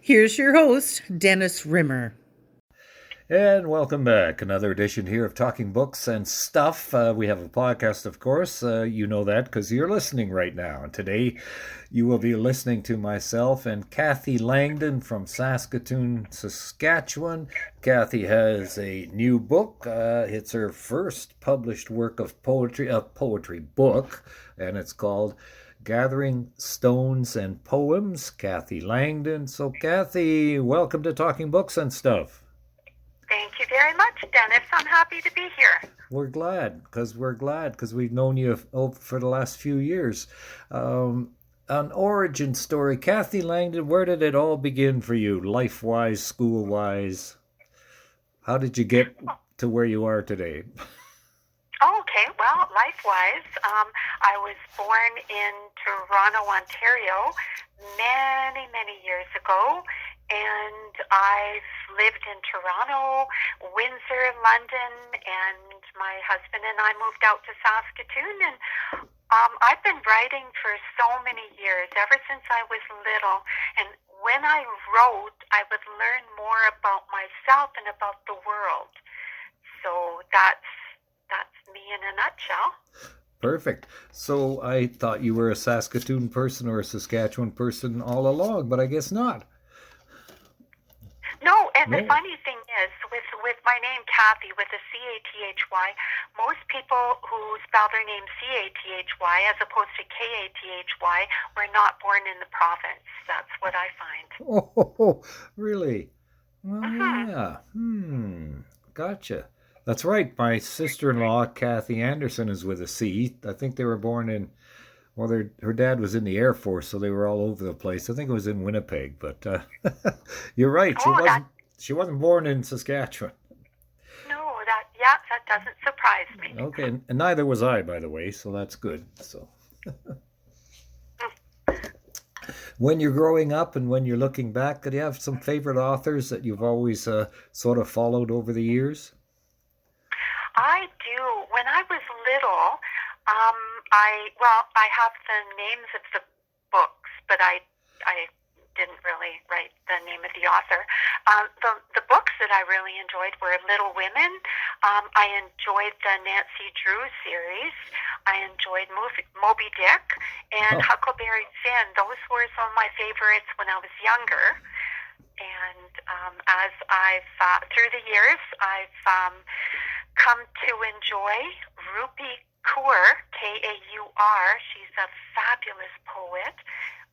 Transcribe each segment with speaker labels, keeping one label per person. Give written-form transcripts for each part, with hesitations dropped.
Speaker 1: Here's your host, Dennis Rimmer.
Speaker 2: And welcome back. Another edition here of Talking Books and Stuff. We have a podcast, of course. You know that because you're listening right now. And today you will be listening to myself and Cathy Langdon from Saskatoon, Saskatchewan. Cathy has a new book. It's her first published work of poetry, a poetry book, and it's called Gathering Stones and Poems. Cathy Langdon. So, Cathy, welcome to Talking Books and Stuff.
Speaker 3: Thank you very much, Dennis. I'm happy to be here.
Speaker 2: We're glad because we've known you for the last few years. An origin story, Cathy Langdon. Where did it all begin for you, life-wise, school-wise? How did you get to where you are today?
Speaker 3: Okay, well, life-wise, I was born in Toronto, Ontario, many, many years ago, and I've lived in Toronto, Windsor, London, and my husband and I moved out to Saskatoon, and I've been writing for so many years, ever since I was little, and when I wrote, I would learn more about myself and about the world. So that's me in a nutshell.
Speaker 2: Perfect. So I thought you were a Saskatoon person or a Saskatchewan person all along, but I guess not.
Speaker 3: No, and the
Speaker 2: No.
Speaker 3: funny thing is, with my name Cathy, with a Cathy, most people who spell their name Cathy as opposed to Kathy were not born in the province. That's what I find.
Speaker 2: Oh, really? Well,
Speaker 3: Hmm.
Speaker 2: yeah. Gotcha. That's right. My sister-in-law, Kathy Anderson, is with a C. I think they were born in, well, her dad was in the Air Force, so they were all over the place. I think it was in Winnipeg, but you're right. She
Speaker 3: Oh, that
Speaker 2: wasn't. She wasn't born in Saskatchewan.
Speaker 3: no, that yeah, that doesn't surprise me.
Speaker 2: Okay, and neither was I, by the way. So that's good. So when you're growing up and when you're looking back, do you have some favorite authors that you've always sort of followed over the years?
Speaker 3: I do. When I was little, um, I have the names of the books, but I didn't really write the name of the author. The books that I really enjoyed were Little Women. I enjoyed the Nancy Drew series. I enjoyed Moby Dick and
Speaker 2: Oh,
Speaker 3: Huckleberry Finn. Those were some of my favorites when I was younger. And as I've through the years, I've come to enjoy Rupi Kaur, Kaur. She's a fabulous poet.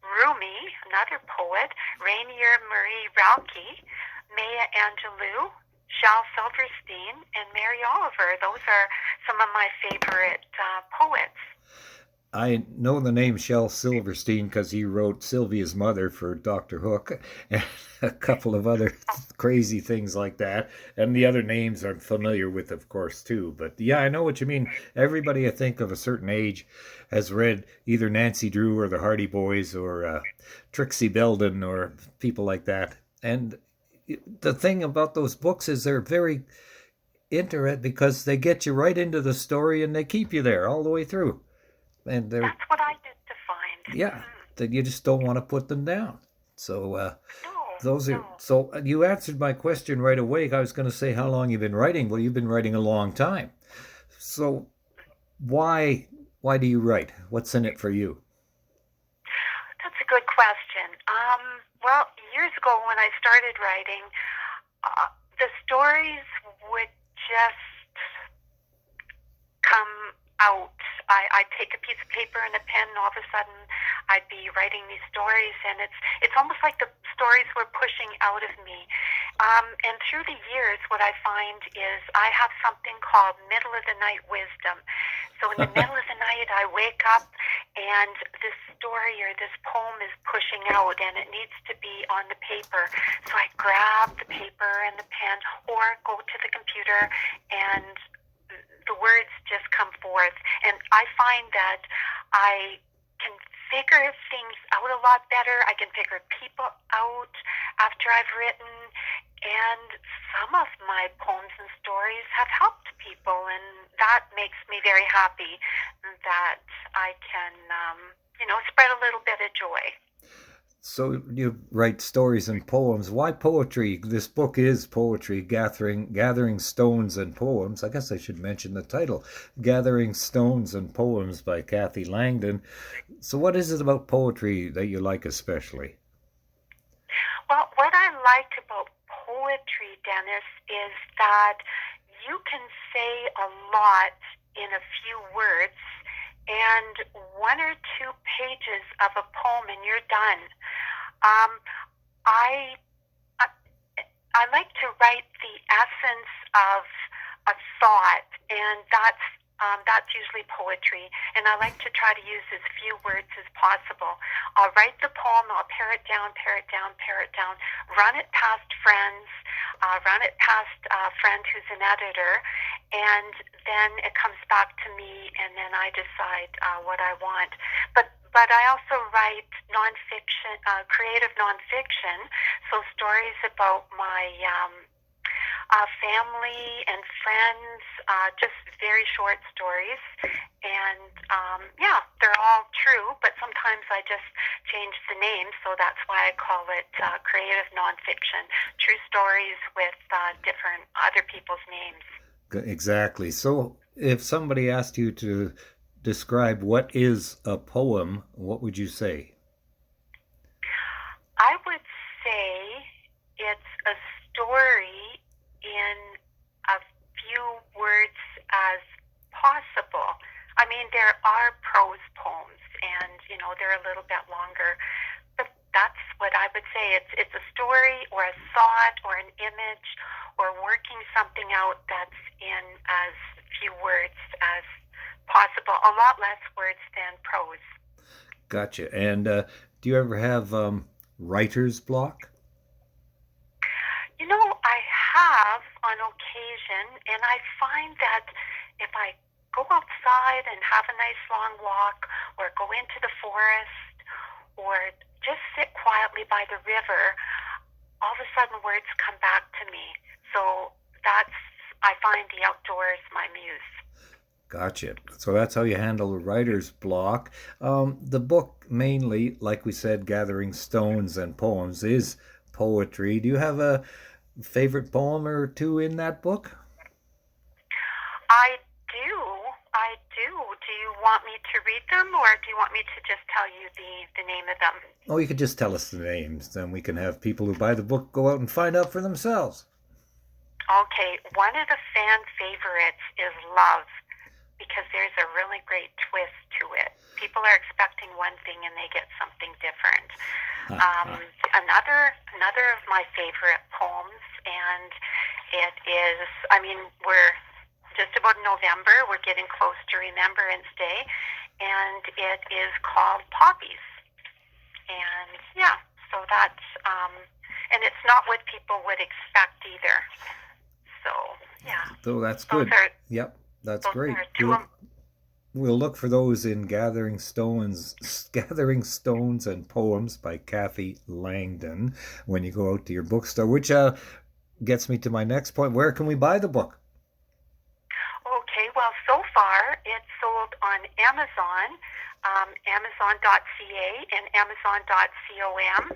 Speaker 3: Rumi, another poet. Rainier Marie Ralke, Maya Angelou, Shel Silverstein, and Mary Oliver. Those are some of my favorite poets.
Speaker 2: I know the name Shel Silverstein because he wrote Sylvia's mother for Doctor Hook and a couple of other crazy things like that. And the other names I'm familiar with, of course, too. But yeah, I know what you mean. Everybody, I think, of a certain age has read either Nancy Drew or the Hardy Boys or Trixie Belden or people like that. And the thing about those books is they're very interesting because they get you right into the story and they keep you there all the way through. And they're
Speaker 3: That's what I did to find.
Speaker 2: yeah, that you just don't want to put them down. So
Speaker 3: No,
Speaker 2: those are
Speaker 3: no.
Speaker 2: so you answered my question right away. I was going to say how long you've been writing. Well, you've been writing a long time. So why do you write? What's in it for you?
Speaker 3: That's a good question. Well, years ago when I started writing, the stories would just come out. I'd take a piece of paper and a pen, and all of a sudden, I'd be writing these stories, and it's almost like the stories were pushing out of me. And through the years, what I find is I have something called middle of the night wisdom. So in the middle of the night, I wake up, and this story or this poem is pushing out, and it needs to be on the paper. So I grab the paper and the pen, or go to the computer and the words just come forth. And I find that I can figure things out a lot better. I can figure people out after I've written. And some of my poems and stories have helped people. And that makes me very happy that I can, spread a little bit of joy.
Speaker 2: So you write stories and poems. Why poetry? This book is poetry, gathering stones and poems. I guess I should mention the title, Gathering Stones and Poems by Cathy Langdon. So what is it about poetry that you like especially?
Speaker 3: Well, what I like about poetry, Dennis, is that you can say a lot in a few words, and one or two pages of a poem, and you're done. Um, I, I I like to write the essence of a thought, and that's usually poetry. And I like to try to use as few words as possible. I'll write the poem, I'll pare it down, pare it down, pare it down, run it past friends, run it past a friend who's an editor, and then it comes back to me, and then I decide what I want. But I also write nonfiction, creative nonfiction, so stories about my family and friends, just very short stories. And yeah, they're all true, but sometimes I just change the name, so that's why I call it creative nonfiction. True stories with different other people's names.
Speaker 2: Exactly. So if somebody asked you to describe what is a poem, what would you say?
Speaker 3: I would say it's a story in a few words as possible. I mean, there are prose poems, and they're a little bit longer, but that's what I would say. It's a story or a thought or an image or working something out that's in as few words as possible. A lot less words than prose.
Speaker 2: Gotcha. And do you ever have writer's block?
Speaker 3: I have on occasion, and I find that if I go outside and have a nice long walk, or go into the forest, or just sit quietly by the river, all of a sudden words come back to me. So I find the outdoors my muse.
Speaker 2: Gotcha. So that's how you handle a writer's block. The book mainly, like we said, Gathering Stones and Poems, is poetry. Do you have a favorite poem or two in that book?
Speaker 3: I do. I do. Do you want me to read them, or do you want me to just tell you the name of them?
Speaker 2: Oh, you could just tell us the names. Then we can have people who buy the book go out and find out for themselves.
Speaker 3: Okay, one of the fan favorites is Love, because there's a really great twist to it. People are expecting one thing and they get something different. Another of my favorite poems, and it is. I mean, we're just about November. We're getting close to Remembrance Day, and it is called Poppies. And yeah, so and it's not what people would expect either. So yeah,
Speaker 2: So that's
Speaker 3: those
Speaker 2: good.
Speaker 3: are
Speaker 2: Yep, that's
Speaker 3: those
Speaker 2: great.
Speaker 3: are two of.
Speaker 2: We'll look for those in Gathering Stones and Poems by Cathy Langdon when you go out to your bookstore, which gets me to my next point. Where can we buy the book?
Speaker 3: Okay, well, so far it's sold on Amazon, Amazon.ca and Amazon.com,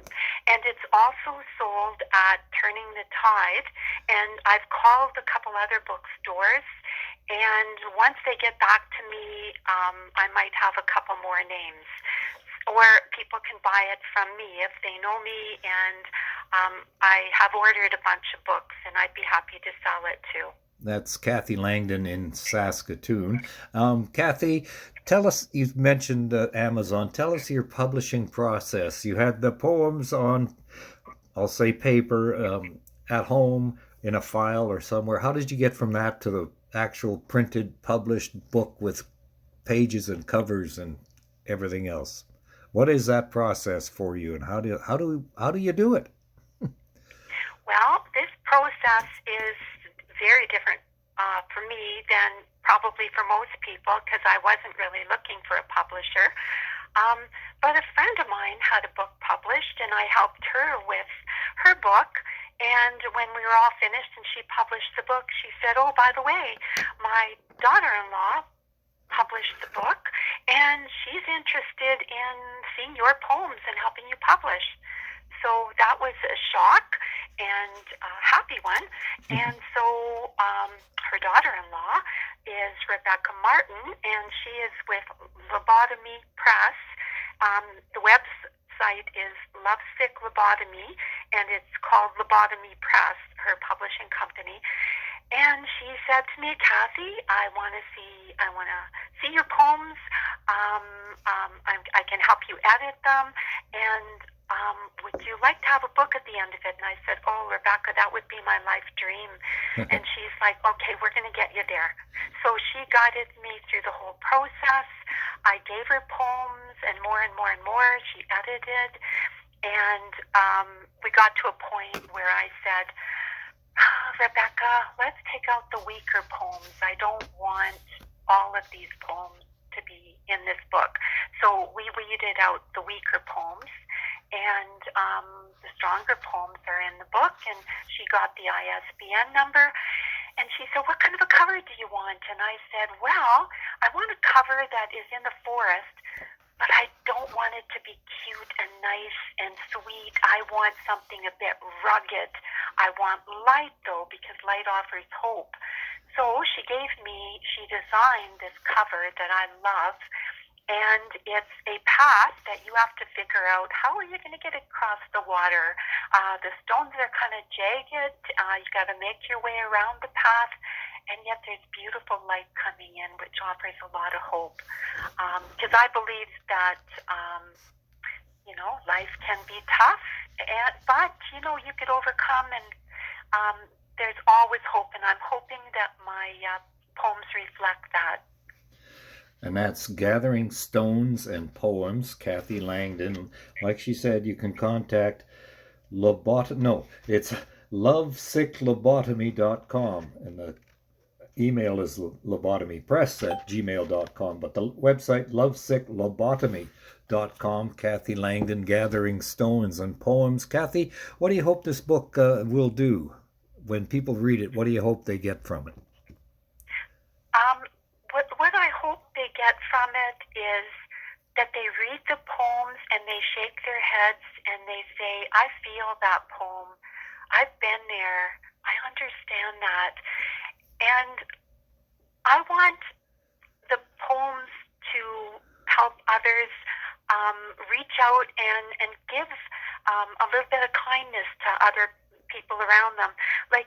Speaker 3: and it's also sold at Turning the Tide. And I've called a couple other bookstores, and once they get back to me, I might have a couple more names. Or people can buy it from me if they know me, and I have ordered a bunch of books, and I'd be happy to sell it too.
Speaker 2: That's Cathy Langdon in Saskatoon. Cathy, tell us, you've mentioned Amazon. Tell us your publishing process. You had the poems on, I'll say, paper, at home, in a file or somewhere. How did you get from that to the actual printed, published book with pages and covers and everything else? What is that process for you, and how do you do it?
Speaker 3: Well, this process is very different for me than probably for most people, because I wasn't really looking for a publisher. But a friend of mine had a book published, and I helped her with her book. And when we were all finished and she published the book, she said, "Oh, by the way, my daughter-in-law published the book, and she's interested in seeing your poems and helping you publish. So that was a shock and a happy one. And so her daughter-in-law is Rebecca Martin, and she is with Lobotomy Press. The website is Lovesick Lobotomy, and it's called Lobotomy Press, her publishing company. And she said to me, Cathy, I want to see your poems. I can help you edit them, and would you like to have a book at the end of it? And I said, oh, Rebecca, that would be my life dream. And she's like, okay, we're going to get you there. So she guided me through the whole process. I gave her poems and more and more and more. She edited, and we got to a point where I said, Rebecca, let's take out the weaker poems. I don't want all of these poems to be in this book. So we weeded out the weaker poems, and the stronger poems are in the book. And she got the ISBN number, and she said, what kind of a cover do you want? And I said, well, I want a cover that is in the forest, but I don't want it to be cute and nice and sweet. I want something a bit rugged. I want light, though, because light offers hope. So she designed this cover that I love, and it's a path that you have to figure out, how are you going to get across the water? The stones are kind of jagged. You got to make your way around the path, and yet there's beautiful light coming in, which offers a lot of hope. Because I believe that, life can be tough, but, you could overcome, and there's always hope, and I'm hoping that my poems reflect that.
Speaker 2: And that's Gathering Stones and Poems, Cathy Langdon. Like she said, you can contact it's lovesicklobotomy.com, and the email is lobotomypress@gmail.com, but the website lovesicklobotomy.com. Cathy Langdon, Gathering Stones and Poems. Cathy, what do you hope this book will do? When people read it, what do you hope they get from it?
Speaker 3: What I hope they get from it is that they read the poems and they shake their heads and they say, I feel that poem. I've been there. I understand that. And I want the poems to help others reach out and give a little bit of kindness to other people around them. Like,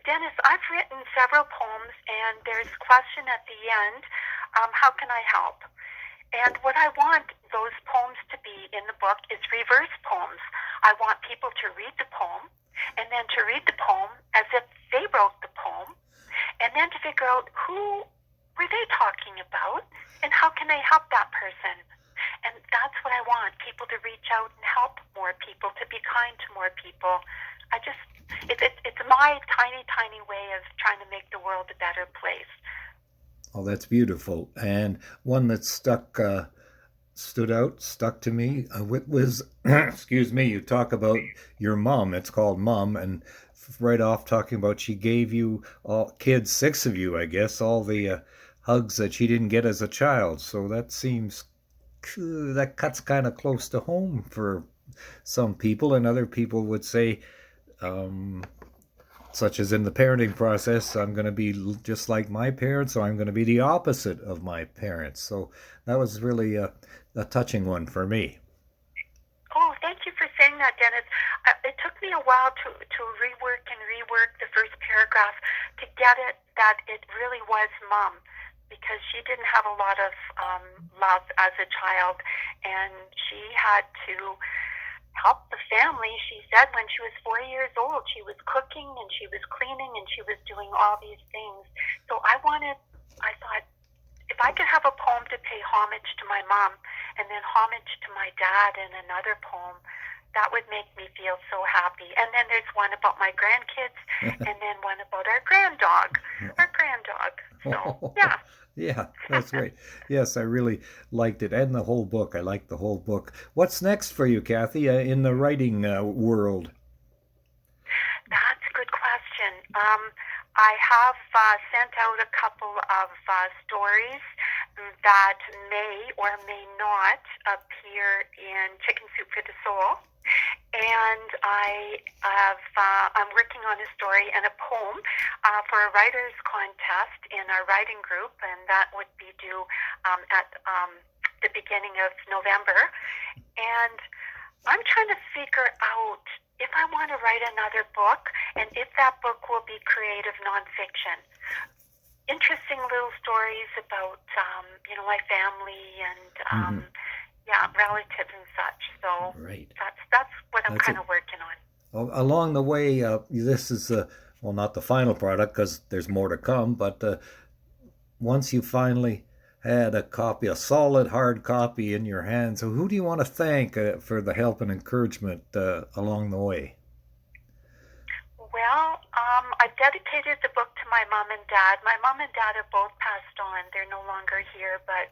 Speaker 3: Dennis, I've written several poems, and there's a question at the end, how can I help? And what I want those poems to be in the book is reverse poems. I want people to read the poem, and then to read the poem as if they wrote the poem, and then to figure out who were they talking about, and how can I help that person? And that's what I want, people to reach out and help more people, to be kind to more people. It's my tiny way of trying to make the world a better place.
Speaker 2: Oh, that's beautiful. And one that stuck to me was, excuse me, you talk about your mom. It's called Mom, and right off talking about she gave you all kids, 6 of you, I guess, all the hugs that she didn't get as a child. So that cuts kind of close to home for some people, and other people would say, such as in the parenting process, I'm going to be just like my parents, or I'm going to be the opposite of my parents. So that was really a touching one for me.
Speaker 3: Oh, thank you for saying that, Dennis. It took me a while to rework the first paragraph to get it that it really was Mom, because she didn't have a lot of love as a child, and she had to help the family. She said when she was 4 years old, she was cooking and she was cleaning and she was doing all these things. So I thought, if I could have a poem to pay homage to my mom and then homage to my dad in another poem, that would make me feel so happy. And then there's one about my grandkids and then one about our granddog. So, yeah.
Speaker 2: Yeah, that's great. Yes, I really liked it, and the whole book. I liked the whole book. What's next for you, Cathy, in the writing world?
Speaker 3: That's a good question. question. I have sent out a couple of stories that may or may not appear in Chicken Soup for the Soul. And I'm working on a story and a poem for a writer's contest in our writing group, and that would be due at the beginning of November. And I'm trying to figure out if I want to write another book, and if that book will be creative nonfiction. Interesting little stories about, my family and, relatives and such. So
Speaker 2: Right.
Speaker 3: that's what I'm kind of working on.
Speaker 2: Well, along the way, this is, not the final product because there's more to come, but once you finally had a solid hard copy in your hands, so who do you want to thank for the help and encouragement along the way?
Speaker 3: Well, I've dedicated the book to my mom and dad. My mom and dad have both passed on. They're no longer here, but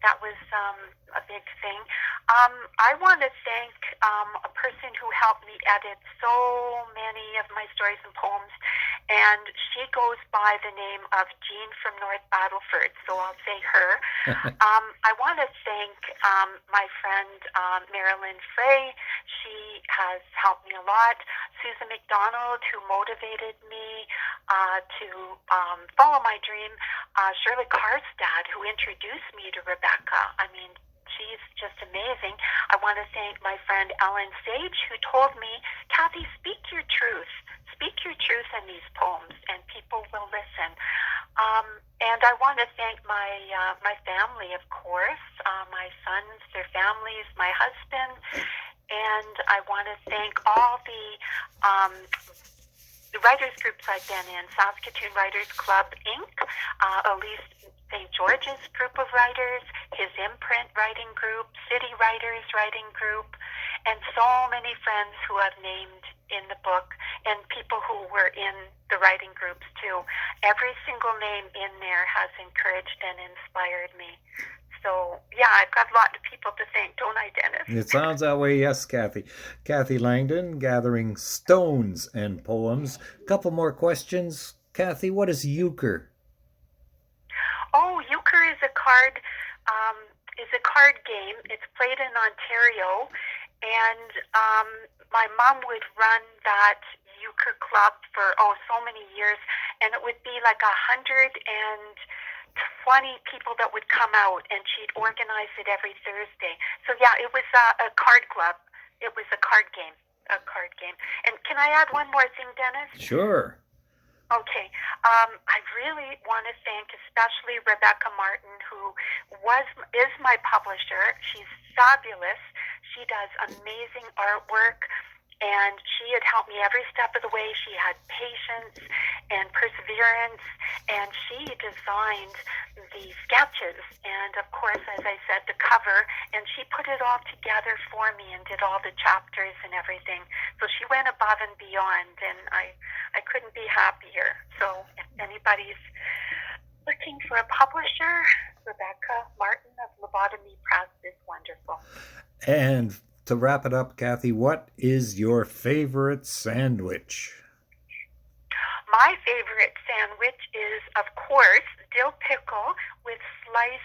Speaker 3: that was a big thing. I want to thank a person who helped me edit so many of my stories and poems, and she goes by the name of Jean from North Battleford, so I'll say her. I want to thank my friend Marilyn Frey. She has helped me a lot. Susan McDonald, who motivated me to follow my dream. Shirley Karstad, who introduced me to Rebecca. I mean, she's just amazing. I want to thank my friend Ellen Sage, who told me, Cathy, speak your truth. Speak your truth in these poems, and people will listen. And I want to thank my family, of course, my sons, their families, my husband, and I want to thank all the writers groups I've been in, Saskatoon Writers Club, Inc., Elise St. George's group of writers, his imprint writing group, City Writers writing group, and so many friends who I've named in the book, and people who were in the writing groups too. Every single name in there has encouraged and inspired me. So, yeah, I've got a lot of people to thank, don't I, Dennis?
Speaker 2: It sounds that way, yes, Cathy. Cathy Langdon, gathering stones and poems. A couple more questions. Cathy, what is euchre?
Speaker 3: Oh, euchre is a card game. It's played in Ontario, and my mom would run that euchre club for so many years, and it would be like 120 people that would come out, and she'd organize it every Thursday. So yeah, it was a card club. It was a card game. And can I add one more thing, Dennis?
Speaker 2: Sure.
Speaker 3: Okay. I really want to thank especially Rebecca Martin, who is my publisher. She's fabulous. She does amazing artwork, and she had helped me every step of the way. She had patience and perseverance, and she designed the sketches and, of course, as I said, the cover, and she put it all together for me and did all the chapters and everything. So she went above and beyond, and I couldn't be happier. So if anybody's looking for a publisher, Rebecca Martin of Lobotomy Press is wonderful.
Speaker 2: And to wrap it up, Cathy, what is your favorite sandwich?
Speaker 3: My favorite sandwich is, of course, dill pickle with sliced,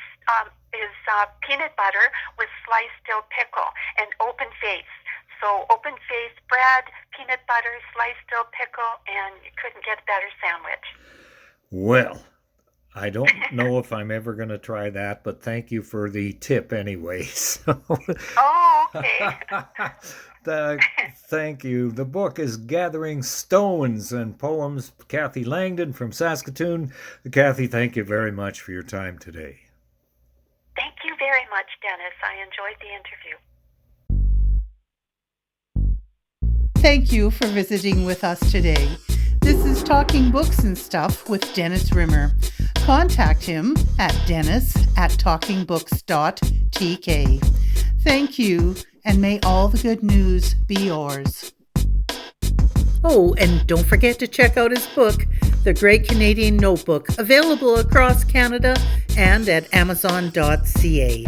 Speaker 3: peanut butter with sliced dill pickle and open face. So open face bread, peanut butter, sliced dill pickle, and you couldn't get a better sandwich.
Speaker 2: Well, I don't know if I'm ever going to try that, but thank you for the tip anyway. So.
Speaker 3: Oh, okay.
Speaker 2: Thank you. The book is Gathering Stones and Poems. Cathy Langdon from Saskatoon. Cathy, thank you very much for your time today.
Speaker 3: Thank you very much, Dennis. I enjoyed the interview.
Speaker 1: Thank you for visiting with us today. This is Talking Books and Stuff with Dennis Rimmer. Contact him at dennis@talkingbooks.tk. Thank you, and may all the good news be yours. Oh, and don't forget to check out his book, The Great Canadian Notebook, available across Canada and at amazon.ca.